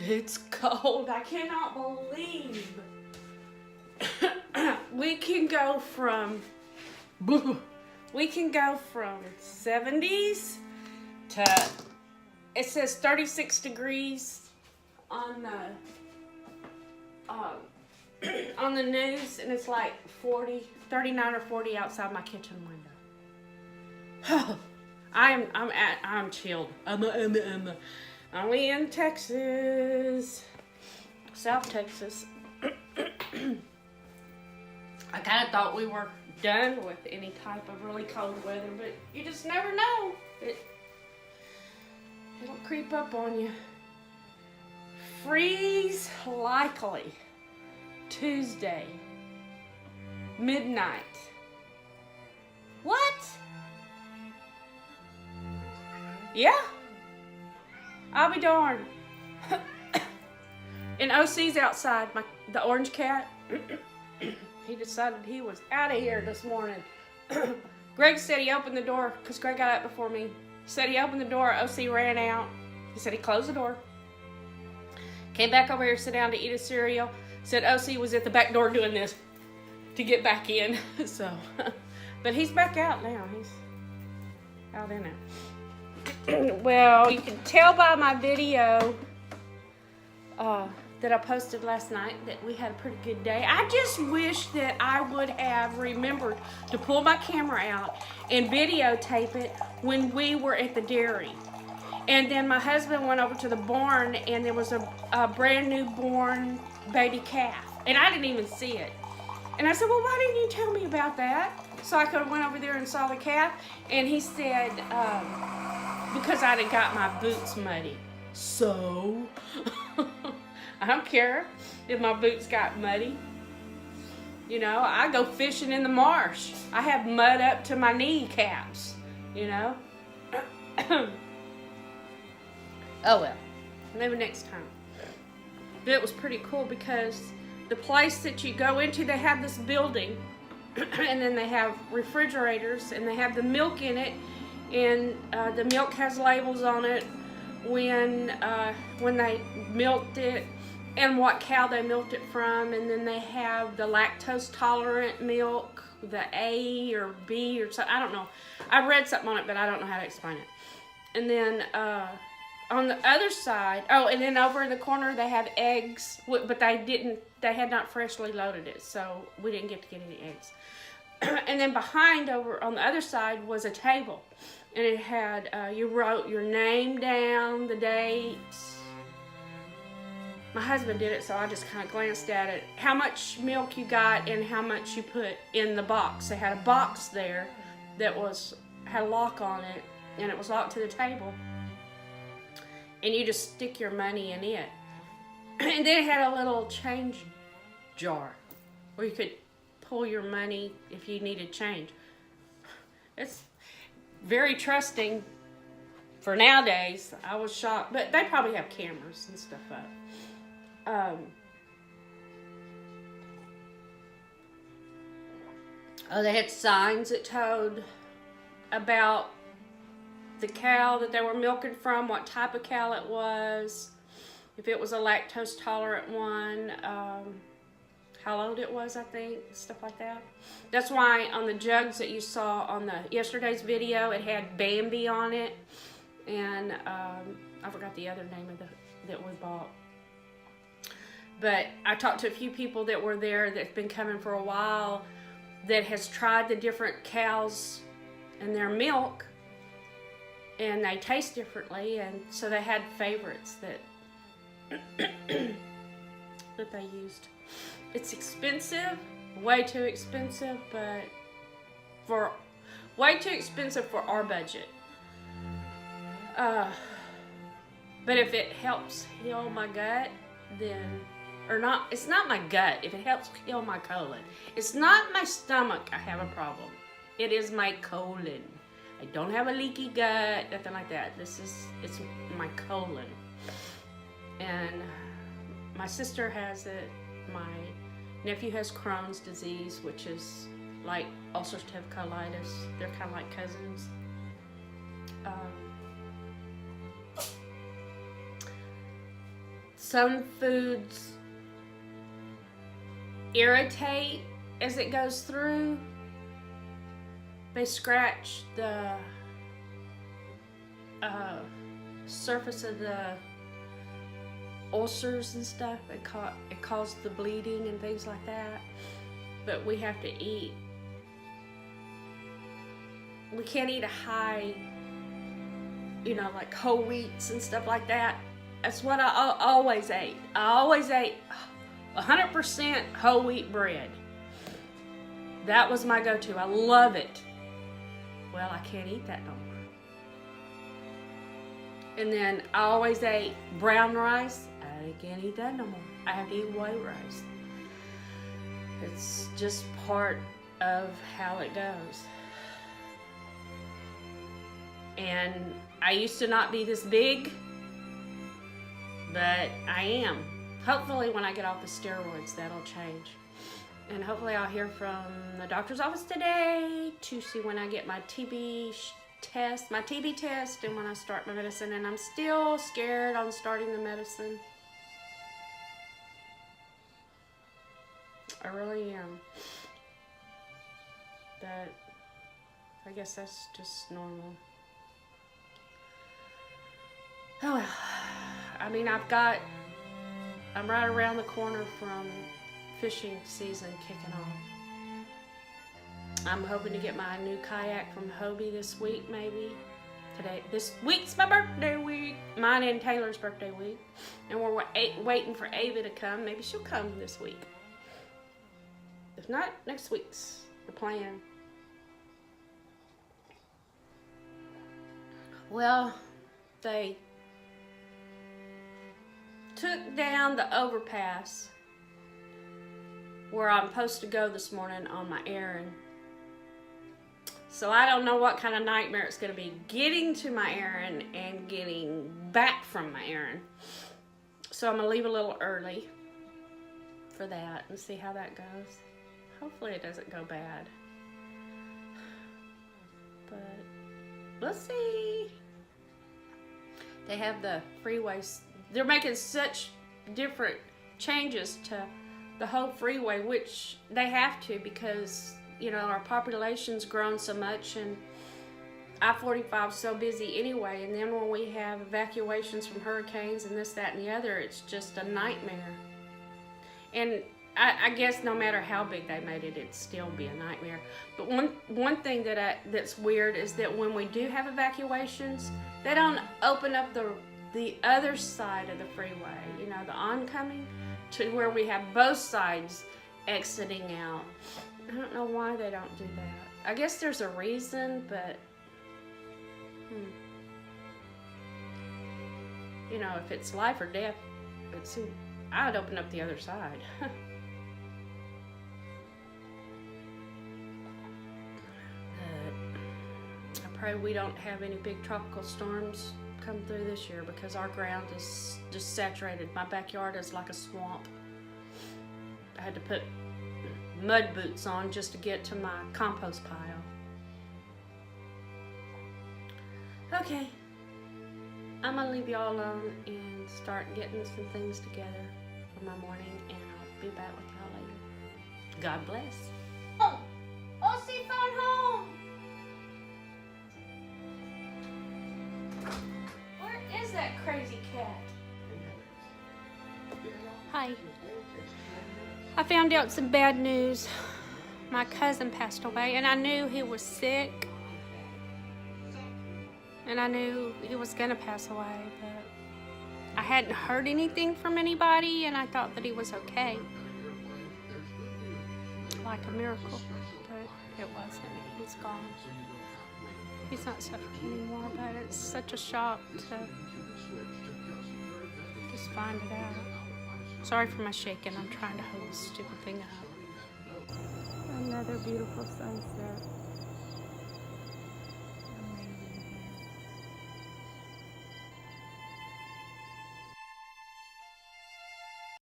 It's cold. I cannot believe we can go from 70s to, it says 36 degrees on the news, and it's like 39 or 40 outside my kitchen window. I'm chilled. I'm only in Texas, South Texas. I kind of thought we were done with any type of really cold weather, but you just never know. It'll creep up on you. Freeze likely Tuesday, midnight. What? Yeah. I'll be darned. And OC's outside, the orange cat. He decided he was out of here this morning. Greg said he opened the door, because Greg got up before me. He said he opened the door, OC ran out. He said he closed the door. Came back over here, sit down to eat his cereal. Said OC was at the back door doing this to get back in. So, but he's back out now. He's out in it. Well, you can tell by my video that I posted last night that we had a pretty good day. I just wish that I would have remembered to pull my camera out and videotape it when we were at the dairy. And then my husband went over to the barn, and there was a brand new born baby calf. And I didn't even see it. And I said, well, why didn't you tell me about that? So I could have went over there and saw the calf. And he said, because I'd have got my boots muddy. So, I don't care if my boots got muddy. You know, I go fishing in the marsh. I have mud up to my kneecaps, you know. Oh well, maybe next time. But it was pretty cool because the place that you go into, they have this building, and then they have refrigerators, and they have the milk in it, and the milk has labels on it when they milked it and what cow they milked it from, and then they have the lactose tolerant milk, the A or B or something. I don't know. I read something on it, but I don't know how to explain it. And then on the other side, oh, and then over in the corner they have eggs, but they had not freshly loaded it, so we didn't get to get any eggs. And then behind, over on the other side, was a table, and it had, you wrote your name down, the dates. My husband did it, so I just kind of glanced at it. How much milk you got and how much you put in the box. They had a box there that had a lock on it, and it was locked to the table. And you just stick your money in it. And then it had a little change jar where you could pull your money if you needed change. It's very trusting for nowadays. I was shocked, but they probably have cameras and stuff up. They had signs that told about the cow that they were milking from, what type of cow it was, if it was a lactose tolerant one, how old it was, I think, stuff like that. That's why on the jugs that you saw on yesterday's video, it had Bambi on it, and I forgot the other name of that we bought. But I talked to a few people that were there that's been coming for a while that has tried the different cows and their milk, and they taste differently, and so they had favorites that that they used. It's expensive, way too expensive, but way too expensive for our budget. But if it helps heal my gut, then, or not, it's not my gut. If it helps heal my colon, it's not my stomach I have a problem. It is my colon. I don't have a leaky gut, nothing like that. It's my colon. And my sister has it. My nephew has Crohn's disease, which is like ulcerative colitis. They're kind of like cousins. some foods irritate as it goes through. They scratch the surface of the ulcers and stuff. It causes the bleeding and things like that. But we have to eat. We can't eat a high, you know, like whole wheats and stuff like that. That's what I always ate. I always ate 100% whole wheat bread. That was my go-to. I love it. Well, I can't eat that no more. And then I always ate brown rice. I can't eat that no more. I have to eat white rice. It's just part of how it goes. And I used to not be this big, but I am. Hopefully when I get off the steroids, that'll change. And hopefully I'll hear from the doctor's office today to see when I get my TB test, and when I start my medicine. And I'm still scared on starting the medicine. I really am. But I guess that's just normal. Oh well. I mean, I'm right around the corner from fishing season kicking off. I'm hoping to get my new kayak from Hobie this week, maybe. This week's my birthday week. Mine and Taylor's birthday week. And we're waiting for Ava to come. Maybe she'll come this week. If not, next week's the plan. Well, they took down the overpass where I'm supposed to go this morning on my errand. So I don't know what kind of nightmare it's going to be getting to my errand and getting back from my errand. So I'm going to leave a little early for that and see how that goes. Hopefully it doesn't go bad. But we'll see. They have the freeways. They're making such different changes to the whole freeway, which they have to because, you know, our population's grown so much and I-45's so busy anyway. And then when we have evacuations from hurricanes and this, that, and the other, it's just a nightmare. And I guess no matter how big they made it, it'd still be a nightmare. But one thing that's weird is that when we do have evacuations, they don't open up the other side of the freeway, you know, the oncoming, to where we have both sides exiting out. I don't know why they don't do that. I guess there's a reason, but you know, if it's life or death, I'd open up the other side. I pray we don't have any big tropical storms come through this year because our ground is just saturated. My backyard is like a swamp. I had to put mud boots on just to get to my compost pile. Okay, I'm gonna leave y'all alone and start getting some things together for my morning, and I'll be back with y'all later. God bless. Oh, she phone home. Where is that crazy cat? Hi. I found out some bad news. My cousin passed away, and I knew he was sick. And I knew he was gonna pass away, but I hadn't heard anything from anybody, and I thought that he was okay. Like a miracle, but it wasn't. He's gone. He's not suffering anymore, but it's such a shock to just find it out. Sorry for my shaking. I'm trying to hold this stupid thing up. Another beautiful sunset.